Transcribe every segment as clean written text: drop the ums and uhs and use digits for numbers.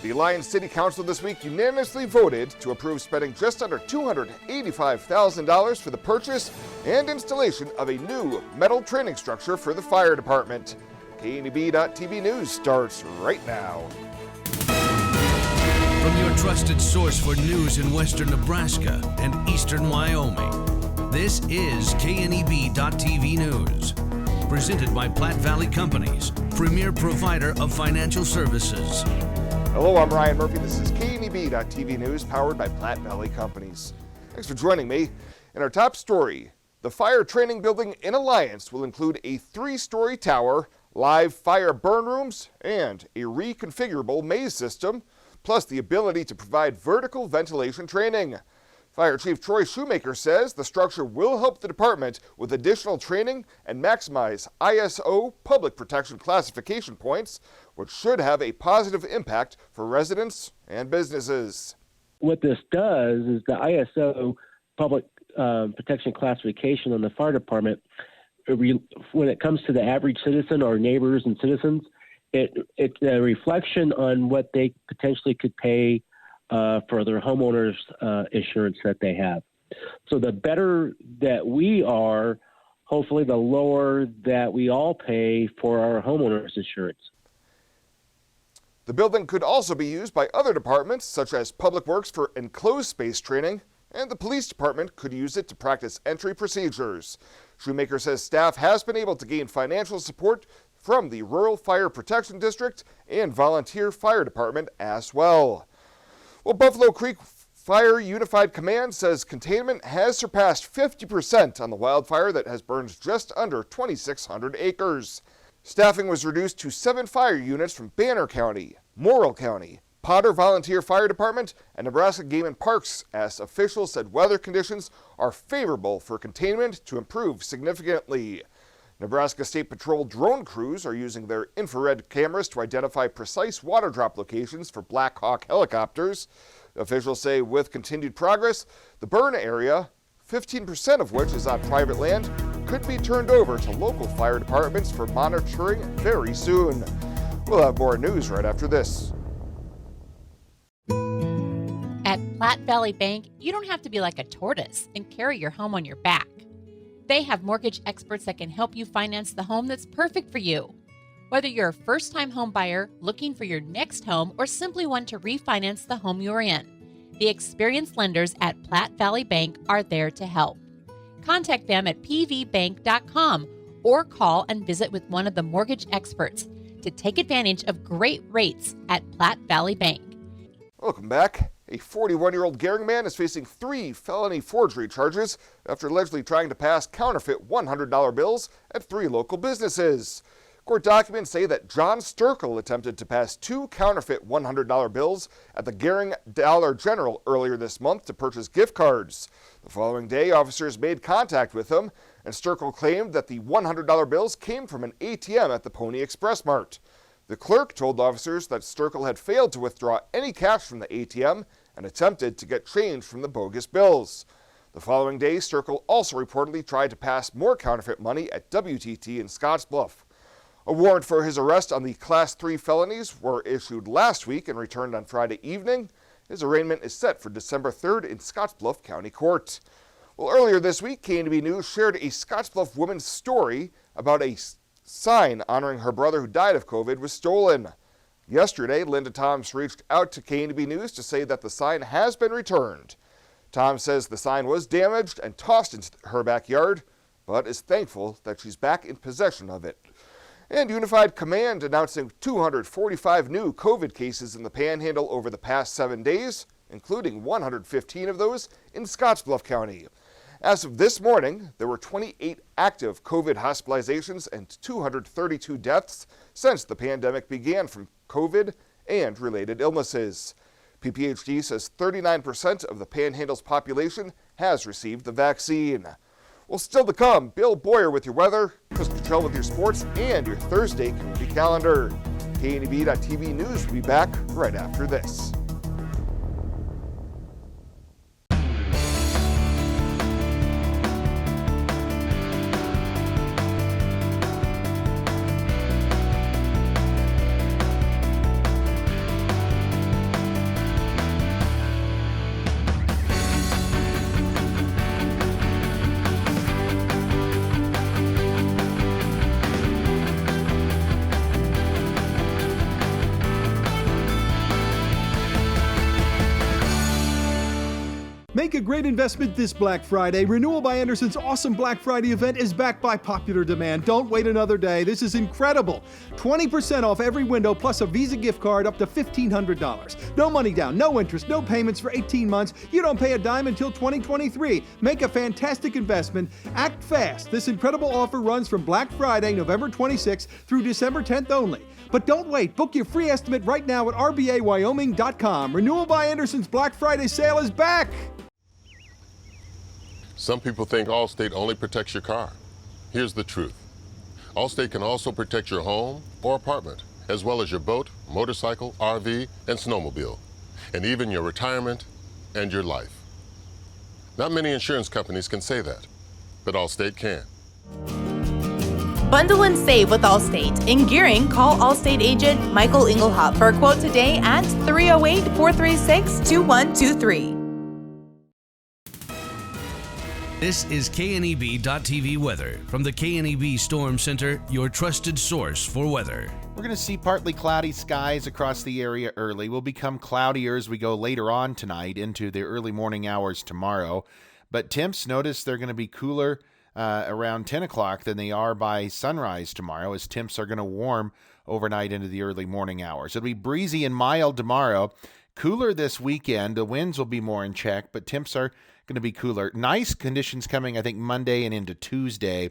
The Alliance City Council this week unanimously voted to approve spending just under $285,000 for the purchase and installation of a new metal training structure for the fire department. KNEB.TV News starts right now. From your trusted source for news in western Nebraska and eastern Wyoming, this is KNEB.TV News. Presented by Platte Valley Companies, premier provider of financial services. Hello, I'm Ryan Murphy. This is KNEB.TV News, powered by Platte Valley Companies. Thanks for joining me. In our top story, the fire training building in Alliance will include a 3-story tower, live fire burn rooms, and a reconfigurable maze system, plus the ability to provide vertical ventilation training. Fire Chief Troy Shoemaker says the structure will help the department with additional training and maximize ISO public protection classification points, which should have a positive impact for residents and businesses. What this does is the ISO public protection classification on the fire department, when it comes to the average citizen or neighbors and citizens, it's a reflection on what they potentially could pay for their homeowners insurance that they have. So the better that we are, hopefully the lower that we all pay for our homeowners insurance. The building could also be used by other departments, such as Public Works for enclosed space training, and the police department could use it to practice entry procedures. Shoemaker says staff has been able to gain financial support from the Rural Fire Protection District and Volunteer Fire Department as well. Well, Buffalo Creek Fire Unified Command says containment has surpassed 50% on the wildfire that has burned just under 2,600 acres. Staffing was reduced to 7 fire units from Banner County, Morrill County, Potter Volunteer Fire Department, and Nebraska Game and Parks, as officials said weather conditions are favorable for containment to improve significantly. Nebraska State Patrol drone crews are using their infrared cameras to identify precise water drop locations for Black Hawk helicopters. Officials say with continued progress, the burn area, 15% of which is on private land, could be turned over to local fire departments for monitoring very soon. We'll have more news right after this. At Platte Valley Bank, you don't have to be like a tortoise and carry your home on your back. They have mortgage experts that can help you finance the home that's perfect for you. Whether you're a first-time home buyer looking for your next home or simply want to refinance the home you're in, the experienced lenders at Platte Valley Bank are there to help. Contact them at pvbank.com or call and visit with one of the mortgage experts to take advantage of great rates at Platte Valley Bank. Welcome back. A 41-year-old Gering man is facing 3 felony forgery charges after allegedly trying to pass counterfeit $100 bills at 3 local businesses. Court documents say that John Sturkle attempted to pass 2 counterfeit $100 bills at the Gering Dollar General earlier this month to purchase gift cards. The following day, officers made contact with him, and Sturkle claimed that the $100 bills came from an ATM at the Pony Express Mart. The clerk told officers that Sturkle had failed to withdraw any cash from the ATM and attempted to get change from the bogus bills. The following day, Sturkle also reportedly tried to pass more counterfeit money at WTT in Scottsbluff. A warrant for his arrest on the Class 3 felonies were issued last week and returned on Friday evening. His arraignment is set for December 3rd in Scottsbluff County Court. Well, earlier this week, KNB News shared a Scottsbluff woman's story about a sign honoring her brother who died of COVID was stolen. Yesterday, Linda Toms reached out to KNB News to say that the sign has been returned. Tom says the sign was damaged and tossed into her backyard, but is thankful that she's back in possession of it. And Unified Command announcing 245 new COVID cases in the Panhandle over the past 7 days, including 115 of those in Scottsbluff County. As of this morning, there were 28 active COVID hospitalizations and 232 deaths since the pandemic began from COVID and related illnesses. PPHD says 39% of the Panhandle's population has received the vaccine. Well, still to come, Bill Boyer with your weather, Chris Cottrell with your sports, and your Thursday community calendar. KNEB.TV News will be back right after this. Make a great investment this Black Friday. Renewal by Anderson's awesome Black Friday event is backed by popular demand. Don't wait another day. This is incredible. 20% off every window plus a Visa gift card up to $1,500. No money down, no interest, no payments for 18 months. You don't pay a dime until 2023. Make a fantastic investment. Act fast. This incredible offer runs from Black Friday, November 26th through December 10th only. But don't wait. Book your free estimate right now at rbawyoming.com. Renewal by Anderson's Black Friday sale is back. Some people think Allstate only protects your car. Here's the truth. Allstate can also protect your home or apartment, as well as your boat, motorcycle, RV, and snowmobile, and even your retirement and your life. Not many insurance companies can say that, but Allstate can. Bundle and save with Allstate. In Gering, call Allstate agent Michael Inglehop for a quote today at 308-436-2123. This is KNEB.TV weather from the KNEB Storm Center, your trusted source for weather. We're going to see partly cloudy skies across the area early. Will become cloudier as we go later on tonight into the early morning hours tomorrow. But temps, notice they're going to be cooler around 10 o'clock than they are by sunrise tomorrow, as temps are going to warm overnight into the early morning hours. It'll be breezy and mild tomorrow. Cooler this weekend. The winds will be more in check, but temps are going to be cooler. Nice conditions coming, I think, Monday and into Tuesday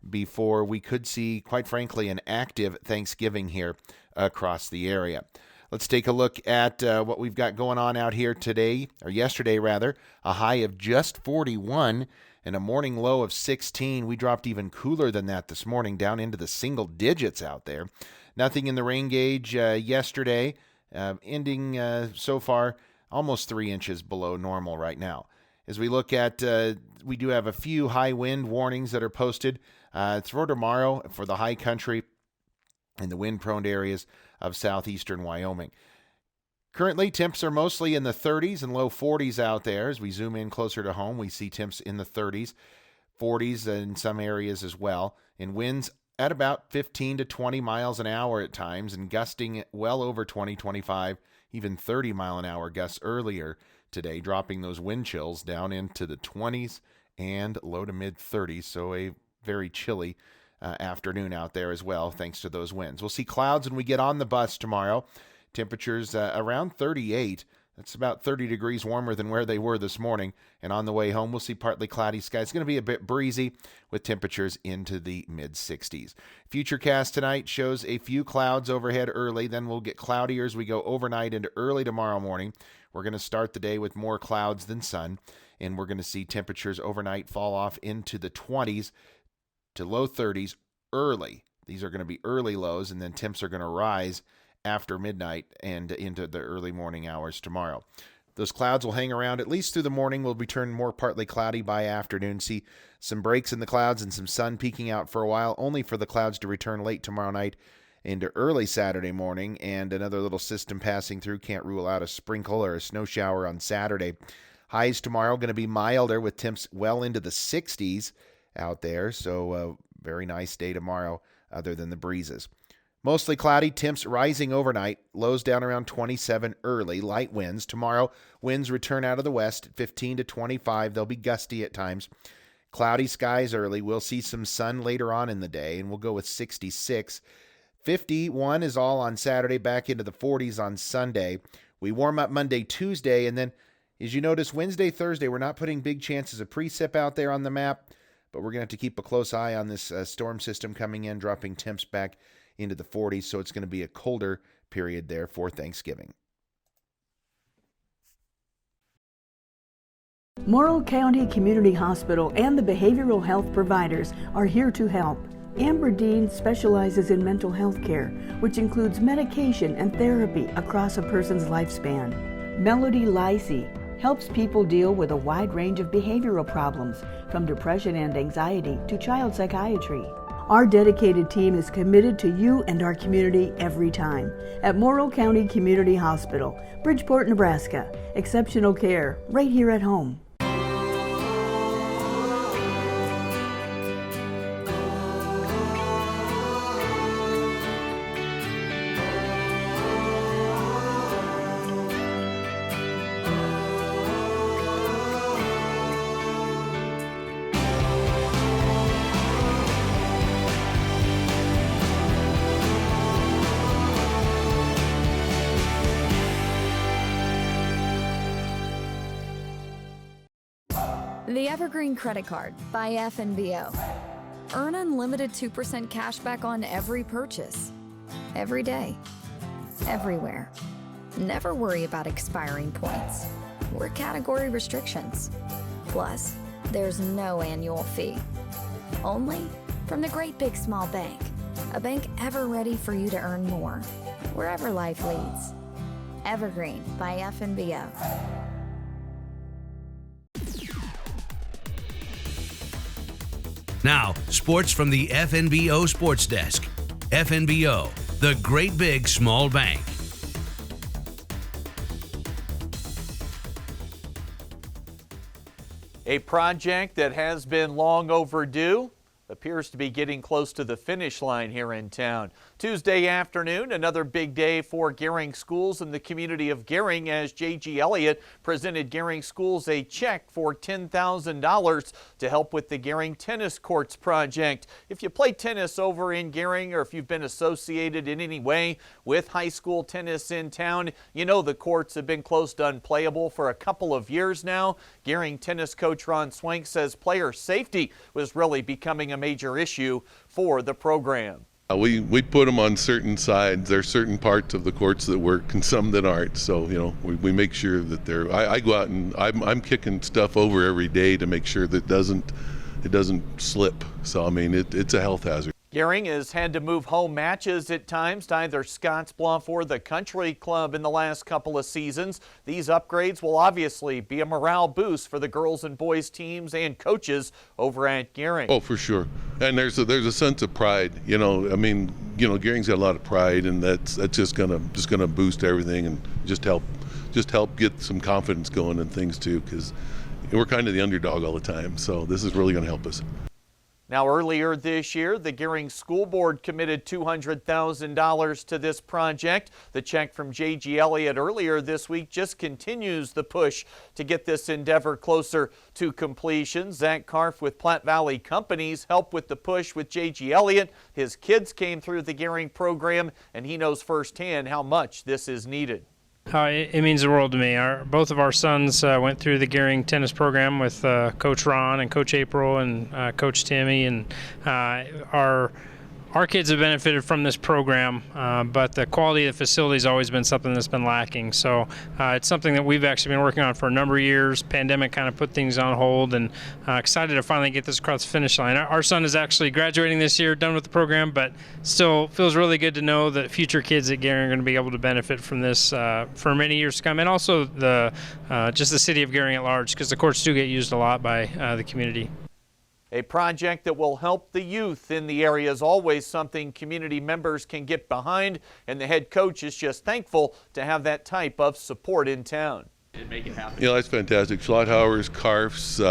before we could see, quite frankly, an active Thanksgiving here across the area. Let's take a look at what we've got going on out here today, or yesterday rather. A high of just 41 and a morning low of 16. We dropped even cooler than that this morning, down into the single digits out there. Nothing in the rain gauge yesterday, ending so far almost 3 inches below normal right now. As we look at, we do have a few high wind warnings that are posted for tomorrow for the high country and the wind-prone areas of southeastern Wyoming. Currently, temps are mostly in the 30s and low 40s out there. As we zoom in closer to home, we see temps in the 30s, 40s in some areas as well, and winds at about 15 to 20 miles an hour at times, and gusting well over 20, 25, even 30 mile an hour gusts earlier today, dropping those wind chills down into the 20s and low to mid 30s. So a very chilly afternoon out there as well, thanks to those winds. We'll see clouds when we get on the bus tomorrow. Temperatures around 38. That's about 30 degrees warmer than where they were this morning. And on the way home, we'll see partly cloudy skies. It's going to be a bit breezy with temperatures into the mid-60s. Futurecast tonight shows a few clouds overhead early. Then we'll get cloudier as we go overnight into early tomorrow morning. We're going to start the day with more clouds than sun. And we're going to see temperatures overnight fall off into the 20s to low 30s early. These are going to be early lows, and then temps are going to rise after midnight and into the early morning hours tomorrow. Those clouds will hang around at least through the morning. Will return more partly cloudy by afternoon. See some breaks in the clouds and some sun peeking out for a while, only for the clouds to return late tomorrow night into early Saturday morning, and another little system passing through. Can't rule out a sprinkle or a snow shower on Saturday. Highs tomorrow going to be milder with temps well into the 60s out there, so very nice day tomorrow other than the breezes. Mostly cloudy, temps rising overnight, lows down around 27 early, light winds. Tomorrow, winds return out of the west at 15 to 25. They'll be gusty at times. Cloudy skies early. We'll see some sun later on in the day, and we'll go with 66. 51 is all on Saturday, back into the 40s on Sunday. We warm up Monday, Tuesday, and then, as you notice, Wednesday, Thursday, we're not putting big chances of precip out there on the map, but we're going to have to keep a close eye on this storm system coming in, dropping temps back into the 40s, so it's going to be a colder period there for Thanksgiving. Morrow County Community Hospital and the behavioral health providers are here to help. Amber Dean specializes in mental health care, which includes medication and therapy across a person's lifespan. Melody Lacey helps people deal with a wide range of behavioral problems, from depression and anxiety to child psychiatry. Our dedicated team is committed to you and our community every time. At Morrow County Community Hospital, Bridgeport, Nebraska. Exceptional care right here at home. The Evergreen Credit Card by FNBO. Earn unlimited 2% cash back on every purchase. Every day. Everywhere. Never worry about expiring points or category restrictions. Plus, there's no annual fee. Only from the Great Big Small Bank. A bank ever ready for you to earn more, wherever life leads. Evergreen by FNBO. Now, sports from the FNBO Sports Desk. FNBO, the Great Big Small Bank. A project that has been long overdue appears to be getting close to the finish line here in town. Tuesday afternoon, another big day for Gering schools in the community of Gering as J.G. Elliott presented Gering schools a check for $10,000 to help with the Gering tennis courts project. If you play tennis over in Gering, or if you've been associated in any way with high school tennis in town, you know the courts have been close to unplayable for a couple of years now. Gering tennis coach Ron Swank says player safety was really becoming a major issue for the program. We put them on certain sides. There are certain parts of the courts that work and some that aren't. So, you know, we make sure that they're. I go out and I'm kicking stuff over every day to make sure that it doesn't slip. So, I mean, it's a health hazard. Gering has had to move home matches at times to either Scottsbluff or the Country Club in the last couple of seasons. These upgrades will obviously be a morale boost for the girls and boys teams and coaches over at Gering. Oh, for sure. And there's a sense of pride. You know, I mean, you know, Gering's got a lot of pride, and that's just gonna boost everything and just help get some confidence going and things too, because we're kind of the underdog all the time. So this is really going to help us. Now, earlier this year, the Gering School Board committed $200,000 to this project. The check from J.G. Elliott earlier this week just continues the push to get this endeavor closer to completion. Zach Karff with Platte Valley Companies helped with the push with J.G. Elliott. His kids came through the Gering program, and he knows firsthand how much this is needed. It means the world to me. Both of our sons went through the Gering tennis program with Coach Ron and Coach April and Coach Timmy, and our kids have benefited from this program, but the quality of the facility has always been something that's been lacking. So it's something that we've actually been working on for a number of years. Pandemic kind of put things on hold, and excited to finally get this across the finish line. Our son is actually graduating this year, done with the program, but still feels really good to know that future kids at Gering are going to be able to benefit from this for many years to come, and also just the city of Gering at large, because the courts do get used a lot by the community. A project that will help the youth in the area is always something community members can get behind, and the head coach is just thankful to have that type of support in town. Make it happen. You know, that's fantastic. Schlotthauer's, Karff's,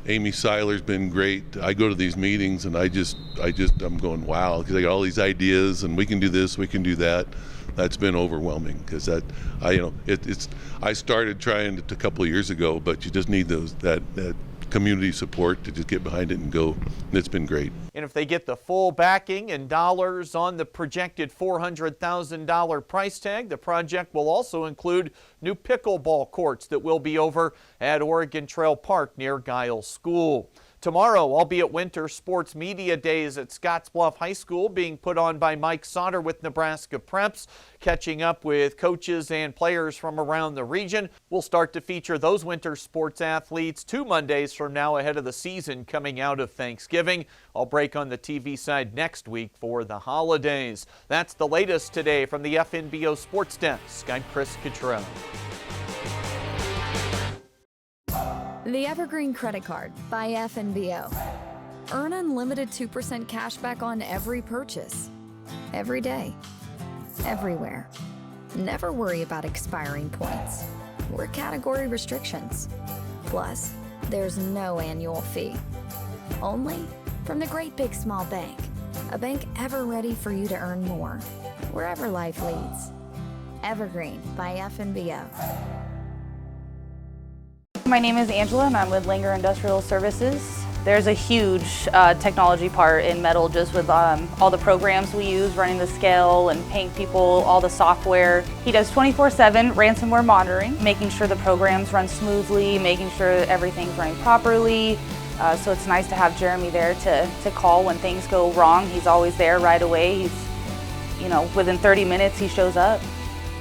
Amy Seiler's been great. I go to these meetings and I'm going, wow, because I got all these ideas and we can do this, we can do that. That's been overwhelming because I started trying it a couple of years ago, but you just need that community support to just get behind it and go. And it's been great. And if they get the full backing and dollars on the projected $400,000 price tag, the project will also include new pickleball courts that will be over at Oregon Trail Park near Giles School. Tomorrow, I'll be at Winter Sports Media Days at Scottsbluff High School, being put on by Mike Sauter with Nebraska Preps, catching up with coaches and players from around the region. We'll start to feature those winter sports athletes 2 Mondays from now ahead of the season coming out of Thanksgiving. I'll break on the TV side next week for the holidays. That's the latest today from the FNBO Sports Desk. I'm Chris Cottrell. The Evergreen Credit Card by FNBO. Earn unlimited 2% cash back on every purchase. Every day. Everywhere. Never worry about expiring points or category restrictions. Plus, there's no annual fee. Only from the Great Big Small Bank. A bank ever ready for you to earn more, wherever life leads. Evergreen by FNBO. My name is Angela and I'm with Langer Industrial Services. There's a huge technology part in metal, just with all the programs we use, running the scale and paying people all the software. He does 24/7 ransomware monitoring, making sure the programs run smoothly, making sure everything's running properly. So it's nice to have Jeremy there to call when things go wrong. He's always there right away. He's, within 30 minutes he shows up.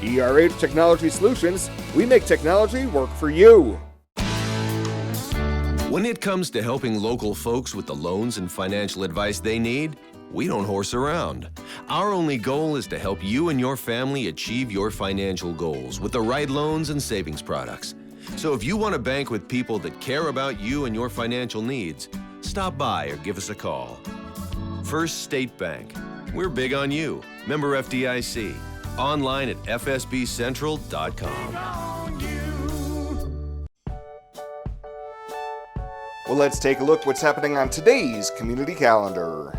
ERH Technology Solutions, we make technology work for you. When it comes to helping local folks with the loans and financial advice they need, we don't horse around. Our only goal is to help you and your family achieve your financial goals with the right loans and savings products. So if you want to bank with people that care about you and your financial needs, stop by or give us a call. First State Bank. We're big on you. Member FDIC. Online at fsbcentral.com. Well, let's take a look what's happening on today's community calendar.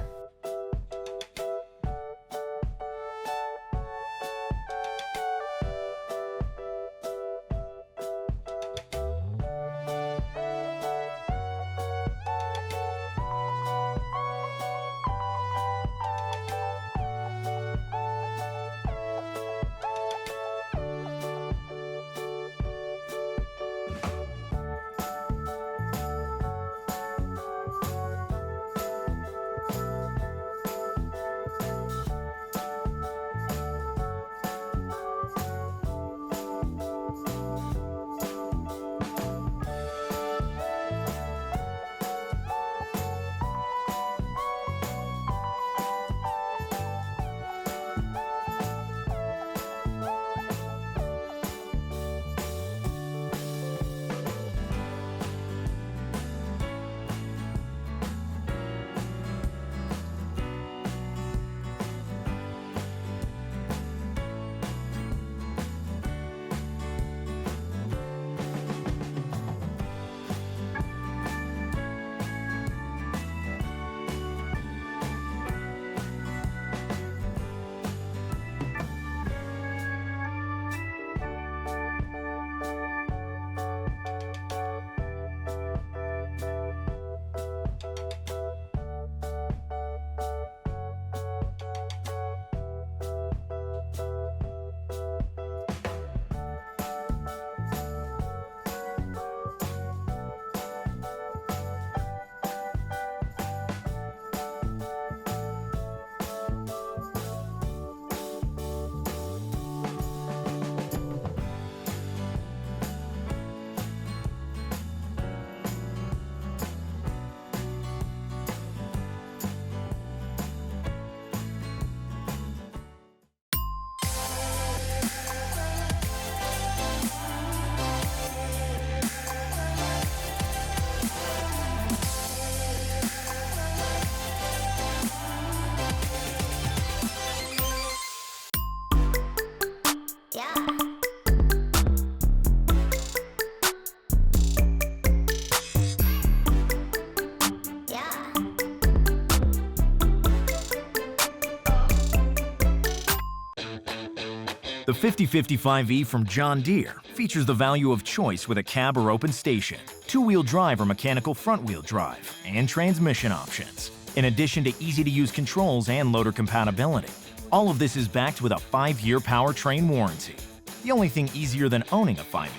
The 5055E from John Deere features the value of choice with a cab or open station, two-wheel drive or mechanical front-wheel drive, and transmission options. In addition to easy-to-use controls and loader compatibility, all of this is backed with a 5-year powertrain warranty. The only thing easier than owning a 5E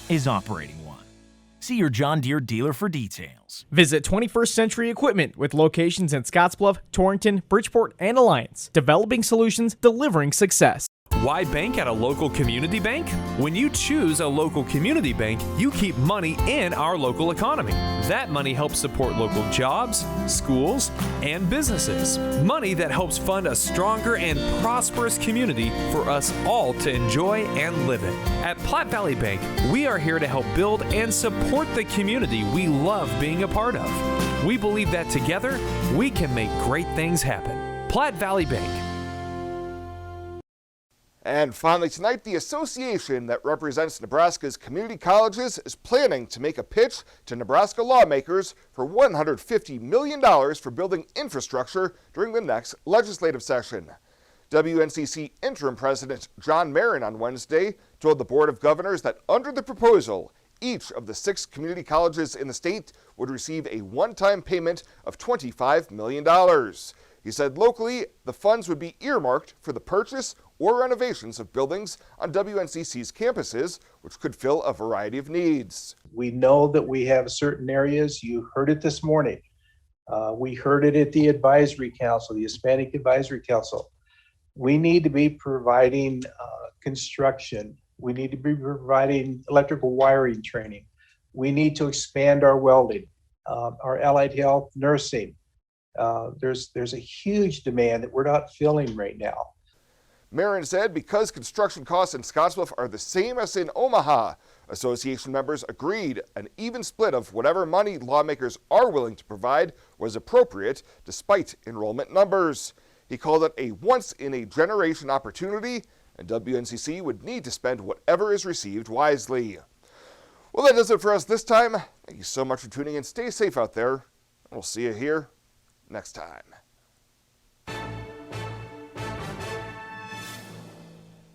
is operating one. See your John Deere dealer for details. Visit 21st Century Equipment with locations in Scottsbluff, Torrington, Bridgeport, and Alliance. Developing solutions, delivering success. Why bank at a local community bank? When you choose a local community bank, you keep money in our local economy. That money helps support local jobs, schools, and businesses. Money that helps fund a stronger and prosperous community for us all to enjoy and live in. At Platte Valley Bank, we are here to help build and support the community we love being a part of. We believe that together, we can make great things happen. Platte Valley Bank. And finally tonight, the association that represents Nebraska's community colleges is planning to make a pitch to Nebraska lawmakers for $150 million for building infrastructure during the next legislative session. WNCC Interim President John Marin on Wednesday told the Board of Governors that under the proposal, Each of the 6 community colleges in the state would receive a one-time payment of $25 million. He said locally, the funds would be earmarked for the purchase or renovations of buildings on WNCC's campuses, which could fill a variety of needs. We know that we have certain areas. You heard it this morning. We heard it at the advisory council, the Hispanic Advisory Council. We need to be providing construction. We need to be providing electrical wiring training. We need to expand our welding, our allied health, nursing. There's a huge demand that we're not filling right now. Marin said because construction costs in Scottsbluff are the same as in Omaha, association members agreed an even split of whatever money lawmakers are willing to provide was appropriate despite enrollment numbers. He called it a once-in-a-generation opportunity, and WNCC would need to spend whatever is received wisely. Well, that does it for us this time. Thank you so much for tuning in. Stay safe out there, and we'll see you here next time.